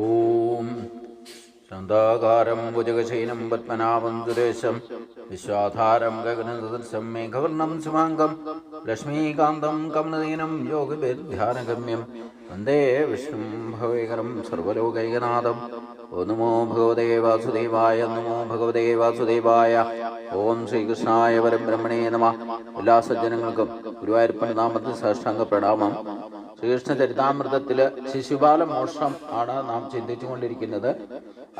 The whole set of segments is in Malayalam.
ഓം ശാന്താകാരം ഭുജഗശയനം പത്മനാഭം സുരേശം വിശ്വാധാരം ഗഗനസദൃശം മേഘവർണം ശുഭാംഗം ലക്ഷ്മീകാന്തം കമലദീനം യോഗിധ്യാനഗമ്യം വന്ദേ വിഷ്ണും ഭവേകരം സർവലോകൈകനാഥം. ഓ നമോ ഭഗവതേ വാസുദേവായ, നമോ ഭഗവതേ വാസുദേവായ. ഓം ശ്രീകൃഷ്ണായ പരബ്രഹ്മണേ നമഃ. എല്ലാ സജ്ജനങ്ങൾക്കും ഗുരുവായൂരപ്പൻ്റെ നാമത്തിൽ സാഷ്ടാംഗ പ്രണാമം. ശ്രീകൃഷ്ണ ചരിതാമൃതത്തില് ശിശുപാല മോക്ഷം ആണ് നാം ചിന്തിച്ചു കൊണ്ടിരിക്കുന്നത്.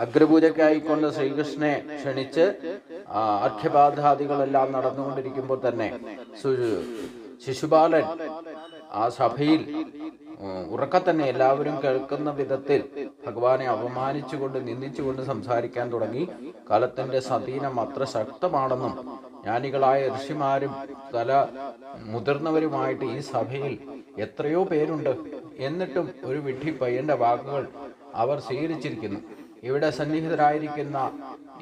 അഗ്രപൂജയ്ക്കായിക്കൊണ്ട് ശ്രീകൃഷ്ണനെ ക്ഷണിച്ച് അർഘ്യപാദാദികളെല്ലാം നടന്നുകൊണ്ടിരിക്കുമ്പോൾ തന്നെ ശിശുപാലൻ ആ സഭയിൽ ഉറക്കത്തന്നെ എല്ലാവരും കേൾക്കുന്ന വിധത്തിൽ ഭഗവാനെ അപമാനിച്ചുകൊണ്ട് നിന്ദിച്ചുകൊണ്ട് സംസാരിക്കാൻ തുടങ്ങി. കാലത്തിന്റെ സ്വാധീനം അത്ര ശക്തമാണെന്നും ജ്ഞാനികളായ ഋഷിമാരും പല മുതിർന്നവരുമായിട്ട് ഈ സഭയിൽ എത്രയോ പേരുണ്ട്, എന്നിട്ടും ഒരു വിഡ്ഢി പയ്യന്റെ വാക്കുകൾ അവർ സ്വീകരിച്ചിരിക്കുന്നു. ഇവിടെ സന്നിഹിതരായിരിക്കുന്ന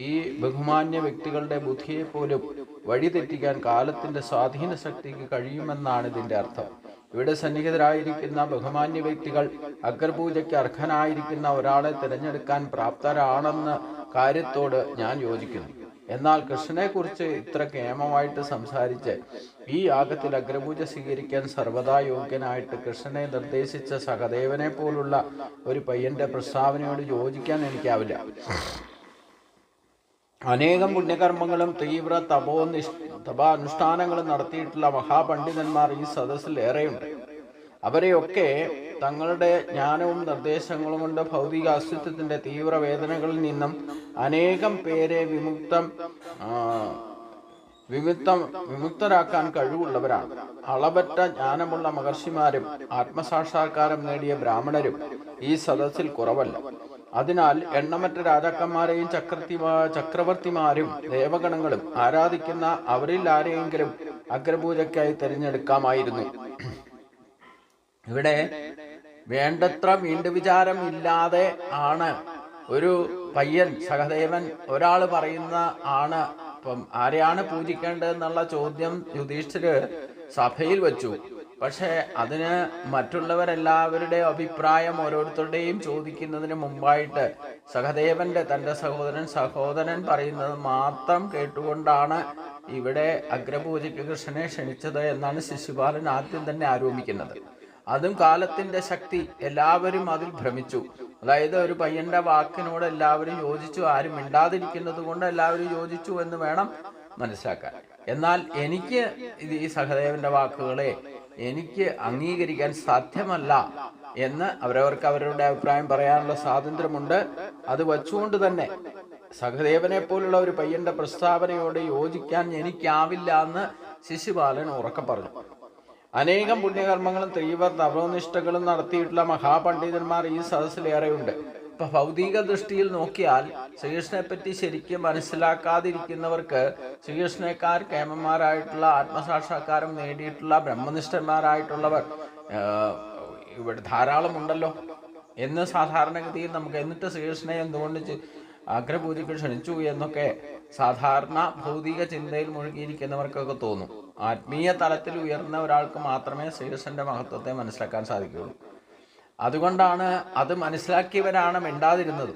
ഈ ബഹുമാന്യ വ്യക്തികളുടെ ബുദ്ധിയെ പോലും വഴിതെറ്റിക്കാൻ കാലത്തിന്റെ സ്വാധീന ശക്തിക്ക് കഴിയുമെന്നാണ് ഇതിന്റെ അർത്ഥം. ഇവിടെ സന്നിഹിതരായിരിക്കുന്ന ബഹുമാന്യ വ്യക്തികൾ അഗ്രപൂജയ്ക്ക് അർഹനായിരിക്കുന്ന ഒരാളെ തിരഞ്ഞെടുക്കാൻ പ്രാപ്തരാണെന്ന കാര്യത്തോട് ഞാൻ യോജിക്കുന്നു. എന്നാൽ കൃഷ്ണനെക്കുറിച്ച് ഇത്ര കേമമായിട്ട് സംസാരിച്ച് ഈ യാഗത്തിൽ അഗ്രപൂജ സ്വീകരിക്കാൻ സർവദാ യോഗ്യനായിട്ട് കൃഷ്ണനെ നിർദ്ദേശിച്ച സഹദേവനെ പോലുള്ള ഒരു പയ്യന്റെ പ്രസ്താവനയോട് യോജിക്കാൻ എനിക്കാവില്ല. അനേകം പുണ്യകർമ്മങ്ങളും തീവ്ര തപാനുഷ്ഠാനങ്ങളും നടത്തിയിട്ടുള്ള മഹാപണ്ഡിതന്മാർ ഈ സദസ്സിൽ ഏറെയുണ്ട്. അവരെയൊക്കെ തങ്ങളുടെ ജ്ഞാനവും നിർദ്ദേശങ്ങളും കൊണ്ട് ഭൗതിക അസ്തിത്വത്തിന്റെ തീവ്ര വേദനകളിൽ നിന്നും അനേകം പേരെ വിമുക്തരാക്കാൻ കഴിവുള്ളവരാണ്. അളവറ്റ ജ്ഞാനമുള്ള മഹർഷിമാരും ആത്മസാക്ഷാത്കാരം നേടിയ ബ്രാഹ്മണരും ഈ സദസ്സിൽ കുറവല്ല. അതിനാൽ എണ്ണമറ്റ രാജാക്കന്മാരെയും ചക്രവർത്തിമാരും ദേവഗണങ്ങളും ആരാധിക്കുന്ന അവരിൽ ആരെയെങ്കിലും അഗ്രപൂജയ്ക്കായി തിരഞ്ഞെടുക്കാമായിരുന്നു. ഇവിടെ വേണ്ടത്ര വീണ്ടുവിചാരം ഇല്ലാതെ ആണ് ഒരു പയ്യൻ സഹദേവൻ ഒരാൾ പറയുന്ന ആണ് ഇപ്പം ആരെയാണ് പൂജിക്കേണ്ടതെന്നുള്ള ചോദ്യം യുധിഷ്ഠിര് സഭയിൽ വെച്ചു. പക്ഷേ അതിന് മറ്റുള്ളവരെല്ലാവരുടെ അഭിപ്രായം ഓരോരുത്തരുടെയും ചോദിക്കുന്നതിന് മുമ്പായിട്ട് സഹദേവന്റെ തൻ്റെ സഹോദരൻ പറയുന്നത് മാത്രം കേട്ടുകൊണ്ടാണ് ഇവിടെ അഗ്രപൂജയ്ക്ക് കൃഷ്ണനെ ക്ഷണിച്ചത് എന്നാണ് ശിശുപാലൻ ആദ്യം തന്നെ ആരോപിക്കുന്നത്. അതും കാലത്തിന്റെ ശക്തി. എല്ലാവരും അതിൽ ഭ്രമിച്ചു. അതായത് ഒരു പയ്യന്റെ വാക്കിനോട് എല്ലാവരും യോജിച്ചു, ആരും മിണ്ടാതിരിക്കുന്നത് കൊണ്ട് എല്ലാവരും യോജിച്ചു എന്ന് വേണം മനസ്സിലാക്കാൻ. എന്നാൽ എനിക്ക് ഈ സഹദേവന്റെ വാക്കുകളെ എനിക്ക് അംഗീകരിക്കാൻ സാധ്യമല്ല എന്ന് അവരവർക്ക് അവരുടെ അഭിപ്രായം പറയാനുള്ള സ്വാതന്ത്ര്യമുണ്ട്. അത് വച്ചുകൊണ്ട് തന്നെ സഹദേവനെ പോലുള്ള ഒരു പയ്യന്റെ പ്രസ്താവനയോട് യോജിക്കാൻ എനിക്കാവില്ല എന്ന് ശിശുപാലൻ ഉറക്കെ പറഞ്ഞു. അനേകം പുണ്യകർമ്മങ്ങളും തീവ്ര തപോനിഷ്ഠകളും നടത്തിയിട്ടുള്ള മഹാപണ്ഡിതന്മാർ ഈ സദസ്സിലേറെയുണ്ട്. ഇപ്പൊ ഭൗതിക ദൃഷ്ടിയിൽ നോക്കിയാൽ ശ്രീകൃഷ്ണനെ പറ്റി ശരിക്കും മനസ്സിലാക്കാതിരിക്കുന്നവർക്ക് ശ്രീകൃഷ്ണേക്കാർ കേമന്മാരായിട്ടുള്ള ആത്മസാക്ഷാത്കാരം നേടിയിട്ടുള്ള ബ്രഹ്മനിഷ്ഠന്മാരായിട്ടുള്ളവർ ഇവിടെ ധാരാളം ഉണ്ടല്ലോ എന്ന് സാധാരണഗതിയിൽ നമുക്ക്, എന്നിട്ട് ശ്രീകൃഷ്ണനെ എന്തുകൊണ്ട് അഗ്രപൂജയ്ക്ക് ക്ഷണിച്ചു എന്നൊക്കെ സാധാരണ ഭൗതിക ചിന്തയിൽ മുഴുകിയിരിക്കുന്നവർക്കൊക്കെ തോന്നും. ആത്മീയ തലത്തിൽ ഉയർന്ന ഒരാൾക്ക് മാത്രമേ ശ്രീകൃഷ്ണന്റെ മഹത്വത്തെ മനസ്സിലാക്കാൻ സാധിക്കുകയുള്ളൂ. അതുകൊണ്ടാണ് അത് മനസ്സിലാക്കിയവരാണ് മിണ്ടാതിരുന്നത്.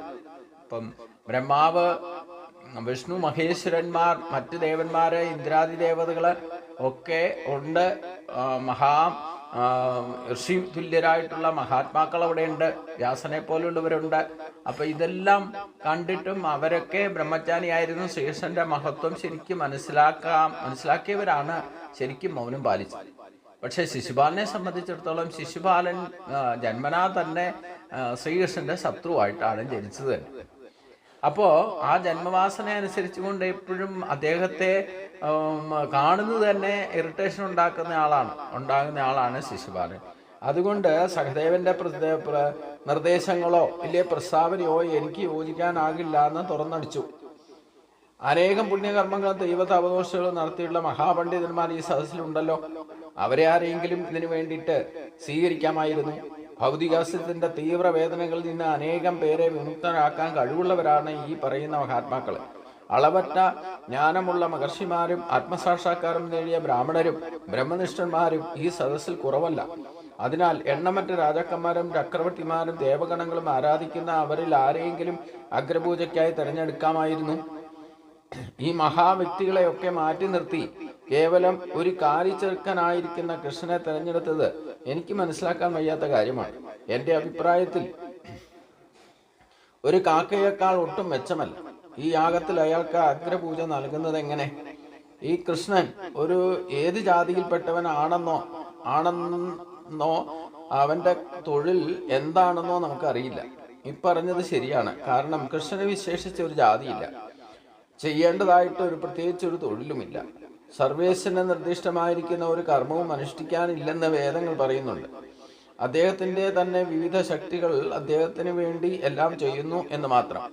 ഇപ്പം ബ്രഹ്മാവ്, വിഷ്ണു, മഹേശ്വരന്മാർ, മറ്റ് ദേവന്മാര്, ഇന്ദ്രാദി ദേവതകള് ഒക്കെ ഉണ്ട്. ഋഷി തുല്യരായിട്ടുള്ള മഹാത്മാക്കൾ അവിടെയുണ്ട്, വ്യാസനെ പോലുള്ളവരുണ്ട്. അപ്പൊ ഇതെല്ലാം കണ്ടിട്ടും അവരൊക്കെ ബ്രഹ്മജ്ഞാനിയായിരുന്നു. ശ്രീകൃഷ്ണന്റെ മഹത്വം ശരിക്കും മനസ്സിലാക്കിയവരാണ് ശരിക്കും മൗനം പാലിച്ചത്. പക്ഷെ ശിശുപാലനെ സംബന്ധിച്ചിടത്തോളം ശിശുപാലൻ ജന്മനാ തന്നെ ശ്രീകൃഷ്ണന്റെ ശത്രുവായിട്ടാണ് ജനിച്ചത് തന്നെ. അപ്പോ ആ ജന്മവാസന അനുസരിച്ചുകൊണ്ട് എപ്പോഴും അദ്ദേഹത്തെ കാണുന്നത് തന്നെ ഇറിറ്റേഷൻ ഉണ്ടാകുന്ന ആളാണ് ശിശുപാലൻ. അതുകൊണ്ട് സഹദേവന്റെ നിർദ്ദേശങ്ങളോ ഇല്ലേ പ്രസ്താവനയോ എനിക്ക് യോജിക്കാനാകില്ല എന്ന് തുറന്നടിച്ചു. അനേകം പുണ്യകർമ്മങ്ങളും ദൈവതപദോഷങ്ങളും നടത്തിയിട്ടുള്ള മഹാപണ്ഡിതന്മാർ ഈ സദസ്സിലുണ്ടല്ലോ. അവരെ ആരെങ്കിലും ഇതിനു വേണ്ടിയിട്ട് സ്വീകരിക്കാമായിരുന്നു. ഭൗതികാസ്യത്തിന്റെ തീവ്ര വേദനകളിൽ നിന്ന് അനേകം പേരെ വിമുക്തരാക്കാൻ കഴിവുള്ളവരാണ് ഈ പറയുന്ന മഹാത്മാക്കൾ. അളവറ്റ ജ്ഞാനമുള്ള മഹർഷിമാരും ആത്മസാക്ഷാത്കാരം നേടിയ ബ്രാഹ്മണരും ബ്രഹ്മനിഷ്ഠന്മാരും ഈ സദസ്സിൽ കുറവല്ല. അതിനാൽ എണ്ണമറ്റ രാജാക്കന്മാരും ചക്രവർത്തിമാരും ദേവഗണങ്ങളും ആരാധിക്കുന്ന അവരിൽ ആരെയെങ്കിലും അഗ്രപൂജയ്ക്കായി തിരഞ്ഞെടുക്കാമായിരുന്നു. ഈ മഹാവ്യക്തികളെയൊക്കെ മാറ്റി നിർത്തി കേവലം ഒരു കാലിച്ചെറുക്കനായിരിക്കുന്ന കൃഷ്ണനെ തിരഞ്ഞെടുത്തത് എനിക്ക് മനസ്സിലാക്കാൻ വയ്യാത്ത കാര്യമാണ്. എൻ്റെ അഭിപ്രായത്തിൽ ഒരു കാക്കയേക്കാൾ ഒട്ടും മെച്ചമല്ല. ഈ യാഗത്തിൽ അയാൾക്ക് അഗ്രപൂജ നൽകുന്നത് എങ്ങനെ? ഈ കൃഷ്ണൻ ഒരു ഏത് ജാതിയിൽപ്പെട്ടവനാണെന്നോ അവന്റെ തൊഴിൽ എന്താണെന്നോ നമുക്കറിയില്ല. ഇപ്പറഞ്ഞത് ശരിയാണ്. കാരണം കൃഷ്ണനെ വിശേഷിച്ച ഒരു ജാതിയില്ല, ചെയ്യേണ്ടതായിട്ട് ഒരു പ്രത്യേകിച്ചൊരു തൊഴിലുമില്ല. സർവേശ്വരന് നിർദ്ദിഷ്ടമായിരിക്കുന്ന ഒരു കർമ്മവും അനുഷ്ഠിക്കാനില്ലെന്ന് വേദങ്ങൾ പറയുന്നുണ്ട്. അദ്ദേഹത്തിൻ്റെ തന്നെ വിവിധ ശക്തികൾ അദ്ദേഹത്തിന് വേണ്ടി എല്ലാം ചെയ്യുന്നു എന്ന് മാത്രം.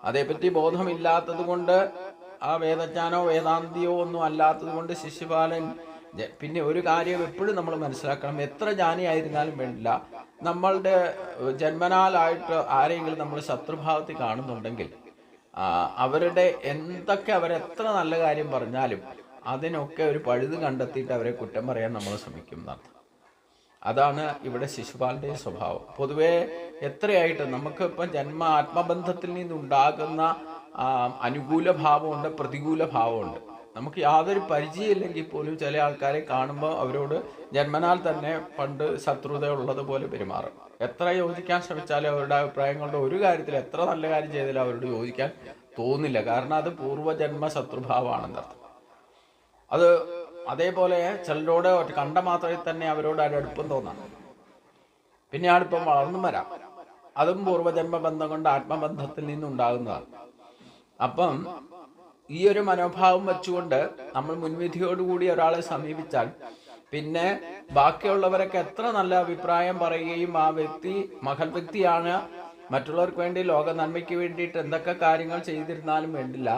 അതേപ്പറ്റി ബോധമില്ലാത്തത് കൊണ്ട്, ആ വേദജ്ഞാനോ വേദാന്തിയോ ഒന്നും അല്ലാത്തത് കൊണ്ട് ശിശുപാലൻ പിന്നെ ഒരു കാര്യം എപ്പോഴും നമ്മൾ മനസ്സിലാക്കണം, എത്ര ജ്ഞാനിയായിരുന്നാലും വേണ്ടില്ല, നമ്മളുടെ ജന്മനാലായിട്ട് ആരെങ്കിലും നമ്മൾ ശത്രുഭാവത്തിൽ കാണുന്നുണ്ടെങ്കിൽ അവരുടെ എന്തൊക്കെ അവരെത്ര നല്ല കാര്യം പറഞ്ഞാലും അതിനൊക്കെ ഒരു പഴുത് കണ്ടെത്തിയിട്ട് അവരെ കുറ്റം പറയാൻ നമ്മൾ ശ്രമിക്കുന്നതാണ്. അതാണ് ഇവിടെ ശിശുപാലൻ്റെ സ്വഭാവം. പൊതുവേ എത്രയായിട്ട് നമുക്ക് ഇപ്പം ജന്മ ആത്മബന്ധത്തിൽ നിന്നുണ്ടാകുന്ന അനുകൂല ഭാവമുണ്ട്, പ്രതികൂല ഭാവമുണ്ട്. നമുക്ക് യാതൊരു പരിചയമില്ലെങ്കിൽ പോലും ചില ആൾക്കാരെ കാണുമ്പോൾ അവരോട് ജന്മനാൽ തന്നെ പണ്ട് ശത്രുത ഉള്ളതുപോലെ പെരുമാറും. എത്ര യോജിക്കാൻ ശ്രമിച്ചാലും അവരുടെ അഭിപ്രായങ്ങളുടെ ഒരു കാര്യത്തിൽ എത്ര നല്ല കാര്യം ചെയ്താലും അവരോട് യോജിക്കാൻ തോന്നില്ല. കാരണം അത് പൂർവ്വജന്മ ശത്രുഭാവമാണെന്നർത്ഥം. അത് അതേപോലെ ചിലരോട് കണ്ട മാത്രമേ തന്നെ അവരോട് അടുപ്പം തോന്നാം. പിന്നെ അടുപ്പം വളർന്നും വരാം. അതും പൂർവ്വജന്മ ബന്ധം കൊണ്ട് ആത്മബന്ധത്തിൽ നിന്നുണ്ടാകുന്നതാണ്. അപ്പം ഈ ഒരു മനോഭാവം വെച്ചുകൊണ്ട് നമ്മൾ മുൻവിധിയോടുകൂടി ഒരാളെ സമീപിച്ചാൽ പിന്നെ ബാക്കിയുള്ളവരൊക്കെ എത്ര നല്ല അഭിപ്രായം പറയുകയും ആ വ്യക്തി മഹൽ വ്യക്തിയാണ്, മറ്റുള്ളവർക്ക് വേണ്ടി ലോക നന്മയ്ക്ക് വേണ്ടിയിട്ട് എന്തൊക്കെ കാര്യങ്ങൾ ചെയ്തിരുന്നാലും വേണ്ടില്ല,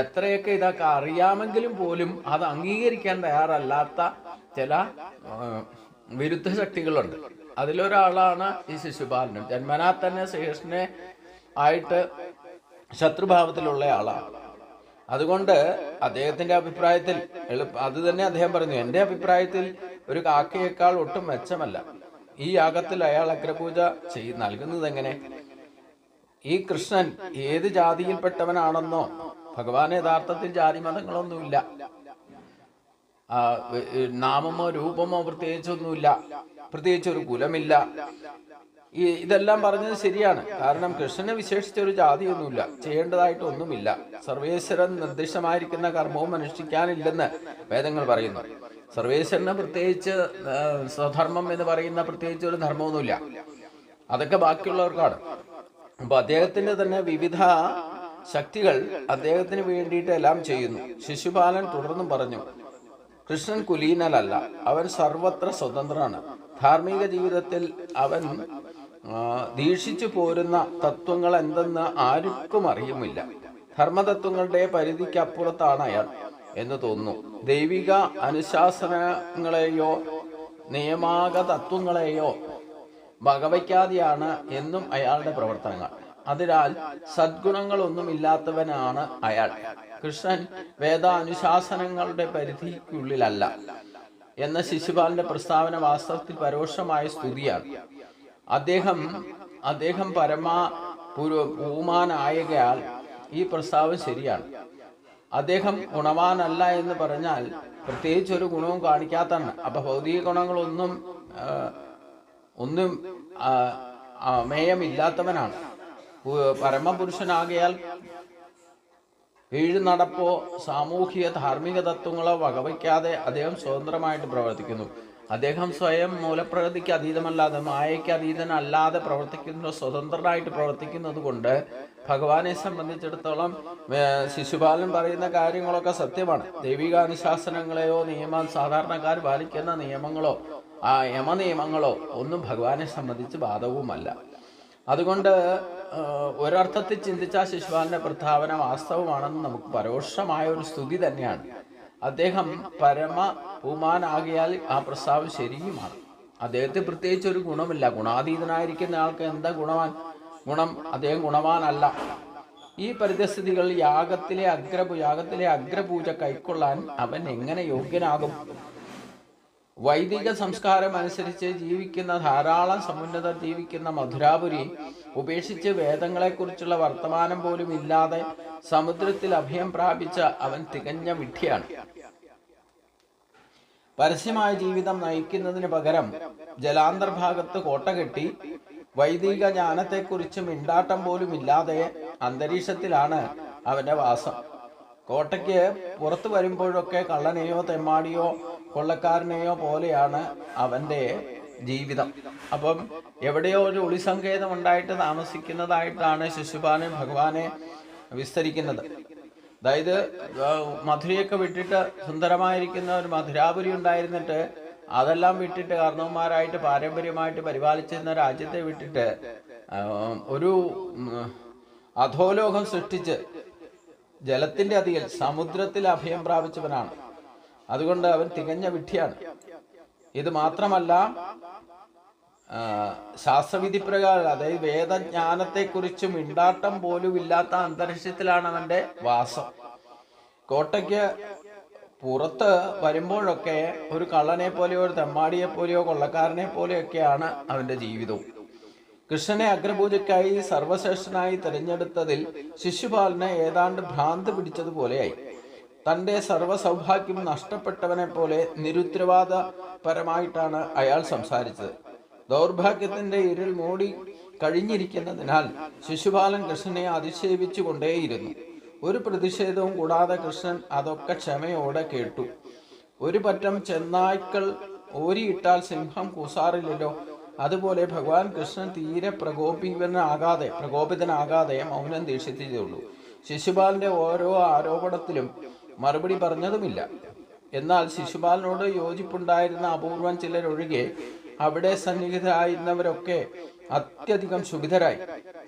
എത്രയൊക്കെ ഇതൊക്കെ അറിയാമെങ്കിലും പോലും അത് അംഗീകരിക്കാൻ തയ്യാറല്ലാത്ത ചില വിരുദ്ധ ശക്തികളുണ്ട്. അതിലൊരാളാണ് ഈ ശിശുപാലനും. ജന്മനാ തന്നെ ശ്രീകൃഷ്ണനെ ആയിട്ട് ശത്രുഭാവത്തിലുള്ള ആളാണ്. അതുകൊണ്ട് അദ്ദേഹത്തിന്റെ അഭിപ്രായത്തിൽ അത് തന്നെ അദ്ദേഹം പറഞ്ഞു, എൻ്റെ അഭിപ്രായത്തിൽ ഒരു കാക്കയേക്കാൾ ഒട്ടും മെച്ചമല്ല. ഈ യാഗത്തിൽ അയാൾ അഗ്രപൂജ നൽകുന്നത് എങ്ങനെ? ഈ കൃഷ്ണൻ ഏത് ജാതിയിൽപ്പെട്ടവനാണെന്നോ, ഭഗവാൻ യഥാർത്ഥത്തിൽ ജാതി മതങ്ങളൊന്നുമില്ല, നാമമോ രൂപമോ പ്രത്യേകിച്ചൊന്നുമില്ല, പ്രത്യേകിച്ചൊരു കുലമില്ല. ഇതെല്ലാം പറഞ്ഞത് ശരിയാണ്. കാരണം കൃഷ്ണനെ വിശേഷിച്ച ഒരു ജാതിയൊന്നുമില്ല, ചെയ്യേണ്ടതായിട്ടൊന്നുമില്ല. സർവേശ്വരൻ നിർദ്ദിഷ്ടമായിരിക്കുന്ന കർമ്മവും അനുഷ്ഠിക്കാനില്ലെന്ന് വേദങ്ങൾ പറയുന്നു. സർവേശ്വരന് പ്രത്യേകിച്ച് സ്വധർമ്മം എന്ന് പറയുന്ന പ്രത്യേകിച്ച് ഒരു ധർമ്മമൊന്നുമില്ല, അതൊക്കെ ബാക്കിയുള്ളവർക്കാണ്. അപ്പൊ അദ്ദേഹത്തിന്റെ തന്നെ വിവിധ ശക്തികൾ അദ്ദേഹത്തിന് വേണ്ടിയിട്ട് എല്ലാം ചെയ്യുന്നു. ശിശുപാലൻ തുടർന്നും പറഞ്ഞു, കൃഷ്ണൻ കുലീനനല്ല, അവൻ സർവത്ര സ്വതന്ത്രനാണ്. ധാർമ്മിക ജീവിതത്തിൽ അവൻ ദീക്ഷിച്ചു പോരുന്ന തത്വങ്ങൾ എന്തെന്ന് ആർക്കും അറിയുമില്ല. ധർമ്മതത്വങ്ങളുടെ പരിധിക്കപ്പുറത്താണ് അയാൾ എന്ന് തോന്നുന്നു. ദൈവിക അനുശാസനങ്ങളെയോ നിയമാക തത്വങ്ങളെയോ വകവയ്ക്കാതെയാണ് എന്നും അയാളുടെ പ്രവർത്തനങ്ങൾ. അതിനാൽ സദ്ഗുണങ്ങളൊന്നുമില്ലാത്തവനാണ് അയാൾ. കൃഷ്ണൻ വേദാനുശാസനങ്ങളുടെ പരിധിക്കുള്ളിലല്ല എന്ന ശിശുപാലന്റെ പ്രസ്താവന വാസ്തവത്തിൽ പരോക്ഷമായ സ്തുതിയാണ്. അദ്ദേഹം പൂമാനായകയാൽ ഈ പ്രസ്താവന ശരിയാണ്. അദ്ദേഹം ഗുണവാനല്ല എന്ന് പറഞ്ഞാൽ പ്രത്യേകിച്ചൊരു ഗുണവും കാണിക്കാത്തതാണ്. അപ്പൊ ഭൗതിക ഗുണങ്ങളൊന്നും മേയമില്ലാത്തവനാണ്. പരമപുരുഷനാകയാൽ നടപ്പോ സാമൂഹിക ധാർമ്മിക തത്വങ്ങളോ വകവയ്ക്കാതെ അദ്ദേഹം സ്വതന്ത്രമായിട്ട് പ്രവർത്തിക്കുന്നു. അദ്ദേഹം സ്വയം മൂലപ്രകൃതിക്ക് അതീതമല്ലാതെ മായയ്ക്ക് അതീതനല്ലാതെ പ്രവർത്തിക്കുന്ന സ്വതന്ത്രനായിട്ട് പ്രവർത്തിക്കുന്നത് കൊണ്ട് ഭഗവാനെ സംബന്ധിച്ചിടത്തോളം ശിശുപാലൻ പറയുന്ന കാര്യങ്ങളൊക്കെ സത്യമാണ്. ദൈവികാനുശാസനങ്ങളെയോ സാധാരണക്കാർ പാലിക്കുന്ന നിയമങ്ങളോ യമനിയമങ്ങളോ ഒന്നും ഭഗവാനെ സംബന്ധിച്ച് ബാധകവുമല്ല. അതുകൊണ്ട് ഒരർത്ഥത്തിൽ ചിന്തിച്ചാൽ ശിശുപാലന്റെ പ്രസ്താവന വാസ്തവമാണെന്ന് നമുക്ക് പരോക്ഷമായ ഒരു സ്തുതി തന്നെയാണ്. അദ്ദേഹം പൂമാനാകിയാൽ ആ പ്രസ്താവന ശരിയുമാണ്. അദ്ദേഹത്തിന് പ്രത്യേകിച്ച് ഒരു ഗുണമില്ല. ഗുണാതീതനായിരിക്കുന്ന ആൾക്ക് എന്താ ഗുണം? അദ്ദേഹം ഗുണവാനല്ല. ഈ പരിതസ്ഥിതികൾ യാഗത്തിലെ അഗ്രപൂജ കൈക്കൊള്ളാൻ അവൻ എങ്ങനെ യോഗ്യനാകും? വൈദിക സംസ്കാരം അനുസരിച്ച് ജീവിക്കുന്ന ധാരാളം സമുന്നതർ ജീവിക്കുന്ന മധുരാപുരി ഉപേക്ഷിച്ച് വേദങ്ങളെക്കുറിച്ചുള്ള വർത്തമാനം പോലും ഇല്ലാതെ സമുദ്രത്തിൽ അഭയം പ്രാപിച്ച അവൻ തികഞ്ഞ വിഡ്ഢിയാണ്. പരസ്യമായ ജീവിതം നയിക്കുന്നതിന് പകരം ജലാന്തർഭാഗത്ത് കോട്ട കെട്ടി വൈദിക ജ്ഞാനത്തെക്കുറിച്ച് മിണ്ടാട്ടം പോലും ഇല്ലാതെ അന്തരീക്ഷത്തിലാണ് അവന്റെ വാസം. കോട്ടയ്ക്ക് പുറത്തു വരുമ്പോഴൊക്കെ കള്ളനെയോ തെമ്മാടിയോ കൊള്ളക്കാരനെയോ പോലെയാണ് അവന്റെ ജീവിതം. അപ്പം എവിടെയോ ഒരു ഒളിസങ്കേതം ഉണ്ടായിട്ട് താമസിക്കുന്നതായിട്ടാണ് ശിശുപാലൻ ഭഗവാനെ വിസ്തരിക്കുന്നത്. അതായത് മധുരയൊക്കെ വിട്ടിട്ട് സുന്ദരമായിരിക്കുന്ന ഒരു മധുരാപുരി ഉണ്ടായിരുന്നിട്ട് അതെല്ലാം വിട്ടിട്ട് കാരണവന്മാരായിട്ട് പാരമ്പര്യമായിട്ട് പരിപാലിച്ചിരുന്ന രാജ്യത്തെ വിട്ടിട്ട് ഒരു അധോലോകം സൃഷ്ടിച്ച് ജലത്തിന്റെ അധികം സമുദ്രത്തിൽ അഭയം പ്രാപിച്ചവനാണ്. അതുകൊണ്ട് അവൻ തികഞ്ഞ വിഡ്ഢിയാണ്. ഇത് മാത്രമല്ല, ശാസ്ത്രവിധി പ്രകാരം, അതായത് വേദജ്ഞാനത്തെക്കുറിച്ച് മിണ്ടാട്ടം പോലും ഇല്ലാത്ത അന്തരീക്ഷത്തിലാണ് അവന്റെ വാസം. കോട്ടയ്ക്ക് പുറത്ത് വരുമ്പോഴൊക്കെ ഒരു കള്ളനെ പോലെയോ ഒരു തെമ്മാടിയെ പോലെയോ കൊള്ളക്കാരനെ പോലെയൊക്കെയാണ് അവന്റെ ജീവിതവും. കൃഷ്ണനെ അഗ്രപൂജയ്ക്കായി സർവശ്രേഷ്ഠനായി തിരഞ്ഞെടുത്തതിൽ ശിശുപാലന് ഏതാണ്ട് ഭ്രാന്ത് പിടിച്ചതുപോലെയായി. തന്റെ സർവ്വസൗഭാഗ്യം നഷ്ടപ്പെട്ടവനെ പോലെ നിരുത്തരവാദപരമായിട്ടാണ് അയാൾ സംസാരിച്ചത്. ദൗർഭാഗ്യത്തിന്റെ ഇരുൾ മൂടി കഴിഞ്ഞിരിക്കുന്നതിനാൽ ശിശുപാലൻ കൃഷ്ണനെ അധിക്ഷേപിച്ചു കൊണ്ടേയിരുന്നു. ഒരു പ്രതിഷേധവും കൂടാതെ കൃഷ്ണൻ അതൊക്കെ ക്ഷമയോടെ കേട്ടു. ഒരു പറ്റം ചെന്നായ്ക്കൾ ഓരിയിട്ടാൽ സിംഹം കൂസാറില്ലല്ലോ, അതുപോലെ ഭഗവാൻ കൃഷ്ണൻ തീരെ പ്രകോപിതനാകാതെ മൗനം ദീക്ഷിച്ചതേയുള്ളൂ. ശിശുപാലന്റെ ഓരോ ആരോപണത്തിലും മറുപടി പറഞ്ഞതുമില്ല. എന്നാൽ ശിശുപാലനോട് യോജിപ്പുണ്ടായിരുന്ന അപൂർവം ചിലരൊഴികെ അവിടെ സന്നിഹിതരായിരുന്നവരൊക്കെ അത്യധികം ക്ഷുഭിതരായി.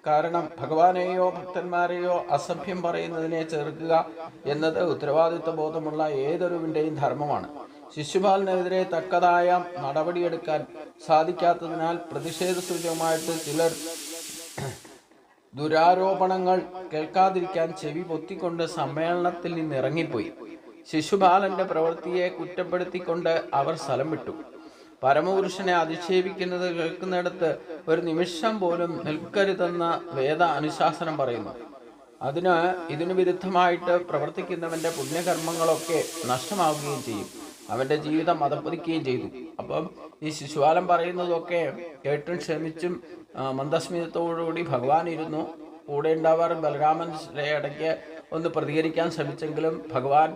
കാരണം ഭഗവാനെയോ ഭക്തന്മാരെയോ അസഭ്യം പറയുന്നതിനെ ചെറുക്കുക എന്നത് ഉത്തരവാദിത്വ ബോധമുള്ള ഏതൊരുവിൻ്റെയും ധർമ്മമാണ്. ശിശുപാലനെതിരെ തക്കതായ നടപടിയെടുക്കാൻ സാധിക്കാത്തതിനാൽ പ്രതിഷേധ സൂചകമായിട്ട് ചിലർ ദുരാരോപണങ്ങൾ കേൾക്കാതിരിക്കാൻ ചെവി പൊത്തിക്കൊണ്ട് സമ്മേളനത്തിൽ നിന്ന് ഇറങ്ങിപ്പോയി. ശിശുപാലന്റെ പ്രവൃത്തിയെ കുറ്റപ്പെടുത്തിക്കൊണ്ട് അവർ സ്ഥലം വിട്ടു. പരമപുരുഷനെ അധിക്ഷേപിക്കുന്നത് കേൾക്കുന്നിടത്ത് ഒരു നിമിഷം പോലും നിൽക്കരുതെന്ന വേദ അനുശാസനം പറയുന്നു. ഇതിനു വിരുദ്ധമായിട്ട് പ്രവർത്തിക്കുന്നവന്റെ പുണ്യകർമ്മങ്ങളൊക്കെ നഷ്ടമാവുകയും ചെയ്യും. അവന്റെ ജീവിതം മതപ്പതിക്കുകയും ചെയ്തു. അപ്പം ഈ ശിശുപാലൻ പറയുന്നതൊക്കെ കേട്ടും ക്ഷമിച്ചും മന്ദസ്മിതത്തോടുകൂടി ഭഗവാൻ ഇരുന്നു. കൂടെ ഉണ്ടാവാറ് ബലരാമൻ ഇടയ്ക്ക് ഒന്ന് പ്രതികരിക്കാൻ ശ്രമിച്ചെങ്കിലും ഭഗവാൻ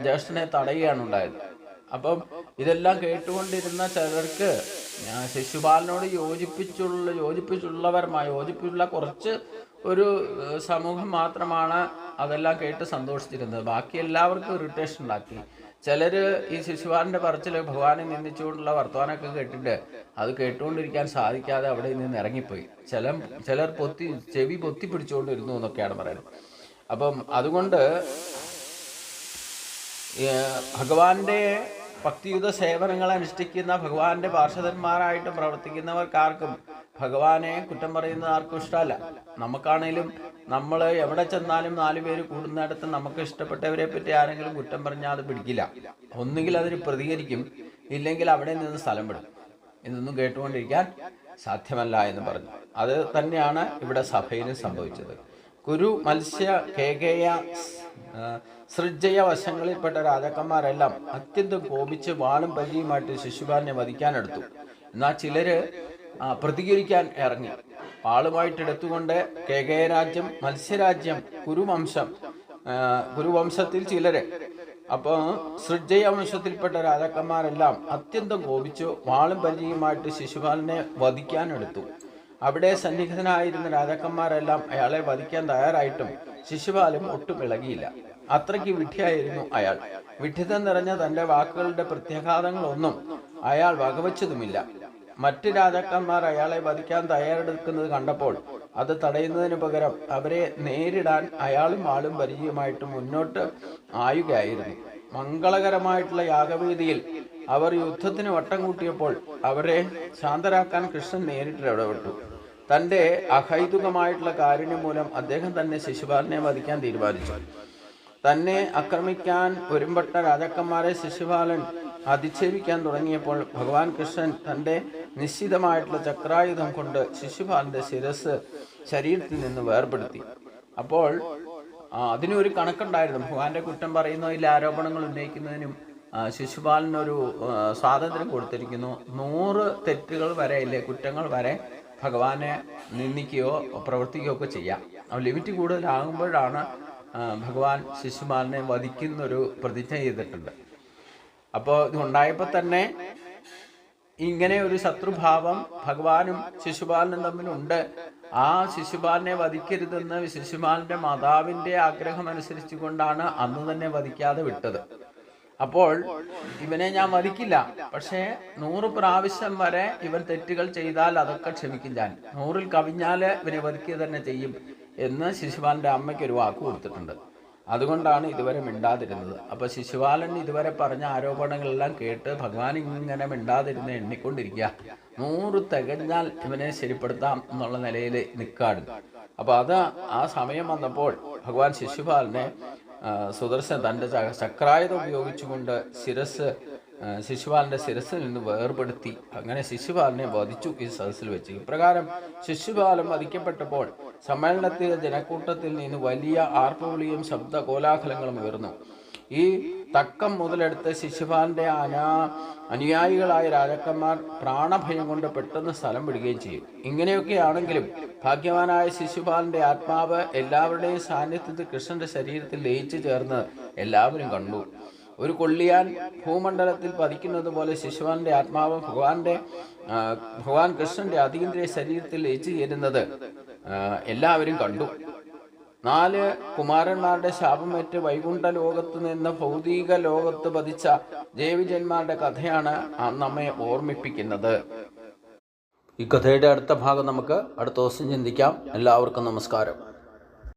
ജ്യേഷ്ഠനെ തടയുകയാണ് ഉണ്ടായത്. അപ്പം ഇതെല്ലാം കേട്ടുകൊണ്ടിരുന്ന ചിലർക്ക് ശിശുപാലനോട് യോജിപ്പിച്ചുള്ള കുറച്ച് ഒരു സമൂഹം മാത്രമാണ് അതെല്ലാം കേട്ട് സന്തോഷിച്ചിരുന്നത്. ബാക്കി എല്ലാവർക്കും ഇറിറ്റേഷൻ ഉണ്ടാക്കി. ചിലര് ഈ ശിശുപാലന്റെ പറച്ചിൽ ഭഗവാനെ നിന്ദിച്ചുകൊണ്ടുള്ള വർത്തമാനമൊക്കെ കേട്ടിട്ട് അത് കേട്ടുകൊണ്ടിരിക്കാൻ സാധിക്കാതെ അവിടെ നിന്ന് ഇറങ്ങിപ്പോയി. ചിലർ ചെവി പൊത്തി പിടിച്ചുകൊണ്ടിരുന്നു എന്നൊക്കെയാണ് പറയുന്നത്. അപ്പം അതുകൊണ്ട് ഭഗവാന്റെ ഭക്തിയുത സേവനങ്ങൾ അനുഷ്ഠിക്കുന്ന ഭഗവാന്റെ പാർഷദന്മാരായിട്ട് പ്രവർത്തിക്കുന്നവർക്കാർക്കും ഭഗവാനെ കുറ്റം പറയുന്നത് ആർക്കും ഇഷ്ടമല്ല. നമുക്കാണേലും നമ്മൾ എവിടെ ചെന്നാലും 4 പേര് കൂടുന്നിടത്ത് നമുക്ക് ഇഷ്ടപ്പെട്ടവരെ പറ്റി ആരെങ്കിലും കുറ്റം പറഞ്ഞാൽ അത് പിടിക്കില്ല. ഒന്നുകിൽ അതിന് പ്രതികരിക്കും, ഇല്ലെങ്കിൽ അവിടെ നിന്ന് സ്ഥലം വിടും. ഇതൊന്നും കേട്ടുകൊണ്ടിരിക്കാൻ സാധ്യമല്ല എന്ന് പറഞ്ഞു. അത് തന്നെയാണ് ഇവിടെ സഭയിൽ സംഭവിച്ചത്. കുരു മത്സ്യ കേകേയ സൃജയ വശങ്ങളിൽപ്പെട്ട രാജാക്കന്മാരെല്ലാം അത്യന്തം കോപിച്ച് വാളും പരിചയമായിട്ട് ശിശുപാലനെ വധിക്കാനെടുത്തു. എന്നാൽ ചിലര് പ്രതികരിക്കാൻ ഇറങ്ങി. വാളുമായിട്ടെടുത്തുകൊണ്ട് കേകയരാജ്യം, മത്സ്യരാജ്യം, കുരുവംശത്തിൽ ചിലര്, അപ്പോൾ സൃജയ വംശത്തിൽപ്പെട്ട രാജാക്കന്മാരെല്ലാം അത്യന്തം കോപിച്ചു വാളും പരിചയമായിട്ട് ശിശുപാലനെ വധിക്കാനെടുത്തു. അവിടെ സന്നിഹിതനായിരുന്ന രാജാക്കന്മാരെല്ലാം അയാളെ വധിക്കാൻ തയ്യാറായിട്ടും ശിശുപാലൻ ഒട്ടും ഇളകിയില്ല. അത്രയ്ക്ക് വിഡ്ഢിയായിരുന്നു അയാൾ. വിഡ്ഢിത്തം നിറഞ്ഞ തന്റെ വാക്കുകളുടെ പ്രത്യാഘാതങ്ങളൊന്നും അയാൾ വകവച്ചതുമില്ല. മറ്റ് രാജാക്കന്മാർ അയാളെ വധിക്കാൻ തയ്യാറെടുക്കുന്നത് കണ്ടപ്പോൾ അത് തടയുന്നതിന് പകരം അവരെ നേരിടാൻ അയാളും ആളും പരിചയമായിട്ട് മുന്നോട്ട് ആയുകയായിരുന്നു. മംഗളകരമായിട്ടുള്ള യാഗവേദിയിൽ അവർ യുദ്ധത്തിന് വട്ടം കൂട്ടിയപ്പോൾ അവരെ ശാന്തരാക്കാൻ കൃഷ്ണൻ നേരിട്ട് ഇടപെട്ടു. തന്റെ അഹൈതുകമായിട്ടുള്ള കാരുണ്യം മൂലം അദ്ദേഹം തന്നെ ശിശുപാലനെ വധിക്കാൻ തീരുമാനിച്ചു. തന്നെ ആക്രമിക്കാൻ ഒരുമ്പെട്ട രാജാക്കന്മാരെ ശിശുപാലൻ അധിക്ഷേപിക്കാൻ തുടങ്ങിയപ്പോൾ ഭഗവാൻ കൃഷ്ണൻ തൻ്റെ നിശ്ചിതമായിട്ടുള്ള ചക്രായുധം കൊണ്ട് ശിശുപാലൻ്റെ ശിരസ് ശരീരത്തിൽ നിന്ന് വേർപെടുത്തി. അപ്പോൾ അതിനൊരു കണക്കുണ്ടായിരുന്നു. ഭഗവാന്റെ കുറ്റം പറയുന്നതിൽ ആരോപണങ്ങൾ ഉന്നയിക്കുന്നതിനും ശിശുപാലനൊരു സ്വാതന്ത്ര്യം കൊടുത്തിരിക്കുന്നു. 100 തെറ്റുകൾ വരെ ഇല്ലേ, കുറ്റങ്ങൾ വരെ ഭഗവാനെ നിന്ദിക്കുകയോ പ്രവർത്തിക്കുകയോ ഒക്കെ ചെയ്യാം. ലിമിറ്റ് കൂടുതലാകുമ്പോഴാണ് ഭഗവാൻ ശിശുപാലനെ വധിക്കുന്നൊരു പ്രതിജ്ഞ ചെയ്തിട്ടുണ്ട്. അപ്പോൾ ഇതുണ്ടായപ്പോൾ തന്നെ ഇങ്ങനെ ഒരു ശത്രുഭാവം ഭഗവാനും ശിശുപാലനും തമ്മിലുണ്ട്. ആ ശിശുപാലനെ വധിക്കരുതെന്ന് ശിശുപാലന്റെ മാതാവിൻ്റെ ആഗ്രഹം അനുസരിച്ചു കൊണ്ടാണ് അന്ന് തന്നെ വധിക്കാതെ വിട്ടത്. അപ്പോൾ ഇവനെ ഞാൻ വധിക്കില്ല, പക്ഷേ 100 പ്രാവശ്യം വരെ ഇവൻ തെറ്റുകൾ ചെയ്താൽ അതൊക്കെ ക്ഷമിക്കും, ഞാൻ 100ൽ കവിഞ്ഞാൽ ഇവനെ വധിക്കുക തന്നെ ചെയ്യും എന്ന് ശിശുപാലൻ്റെ അമ്മയ്ക്ക് ഒരു വാക്ക് കൊടുത്തിട്ടുണ്ട്. അതുകൊണ്ടാണ് ഇതുവരെ മിണ്ടാതിരുന്നത്. അപ്പോൾ ശിശുപാലൻ ഇതുവരെ പറഞ്ഞ ആരോപണങ്ങളെല്ലാം കേട്ട് ഭഗവാൻ ഇങ്ങനെ മിണ്ടാതിരുന്ന് എണ്ണിക്കൊണ്ടിരിക്കുക. 100 തികഞ്ഞാൽ ഇവനെ ശരിപ്പെടുത്താം എന്നുള്ള നിലയിൽ നിൽക്കാണ്. അപ്പോൾ ആ സമയം വന്നപ്പോൾ ഭഗവാൻ ശിശുപാലനെ സുദർശൻ തൻ്റെ ചക്രായുധം ഉപയോഗിച്ചുകൊണ്ട് ശിശുപാലൻ്റെ ശിരസിൽ നിന്ന് വേർപെടുത്തി. അങ്ങനെ ശിശുപാലനെ വധിച്ചു ഈ സദസ്സിൽ വെച്ച്. ഇപ്രകാരം ശിശുപാലൻ വധിക്കപ്പെട്ടപ്പോൾ സമ്മേളനത്തിലെ ജനക്കൂട്ടത്തിൽ നിന്ന് വലിയ ആർപ്പുവിളിയും ശബ്ദ കോലാഹലങ്ങളും ഉയർന്നു. ഈ തക്കം മുതലെടുത്ത് ശിശുപാലൻ്റെ അനുയായികളായ രാജാക്കന്മാർ പ്രാണഭയം കൊണ്ട് പെട്ടെന്ന് സ്ഥലം വിടുകയും ചെയ്യും. ഇങ്ങനെയൊക്കെയാണെങ്കിലും ഭാഗ്യവാനായ ശിശുപാലൻ്റെ ആത്മാവ് എല്ലാവരുടെയും സാന്നിധ്യത്തിൽ കൃഷ്ണന്റെ ശരീരത്തിൽ ലയിച്ചു ചേർന്ന് എല്ലാവരും കണ്ടു. ഒരു കൊള്ളിയാൻ ഭൂമണ്ഡലത്തിൽ പതിക്കുന്നത് പോലെ ശിശുപാലൻ്റെ ആത്മാവ് ഭഗവാൻ കൃഷ്ണന്റെ അതീന്ദ്രിയ ശരീരത്തിൽ ലയിച്ചു ചേരുന്നത് എല്ലാവരും കണ്ടു. 4 കുമാരന്മാരുടെ ശാപമേറ്റ് വൈകുണ്ഠ ലോകത്ത് നിന്ന് ഭൗതിക ലോകത്ത് പതിച്ച ദേവിജന്മാരുടെ കഥയാണ് നമ്മെ ഓർമ്മിപ്പിക്കുന്നത്. ഈ കഥയുടെ അടുത്ത ഭാഗം നമുക്ക് അടുത്ത ദിവസം ചിന്തിക്കാം. എല്ലാവർക്കും നമസ്കാരം.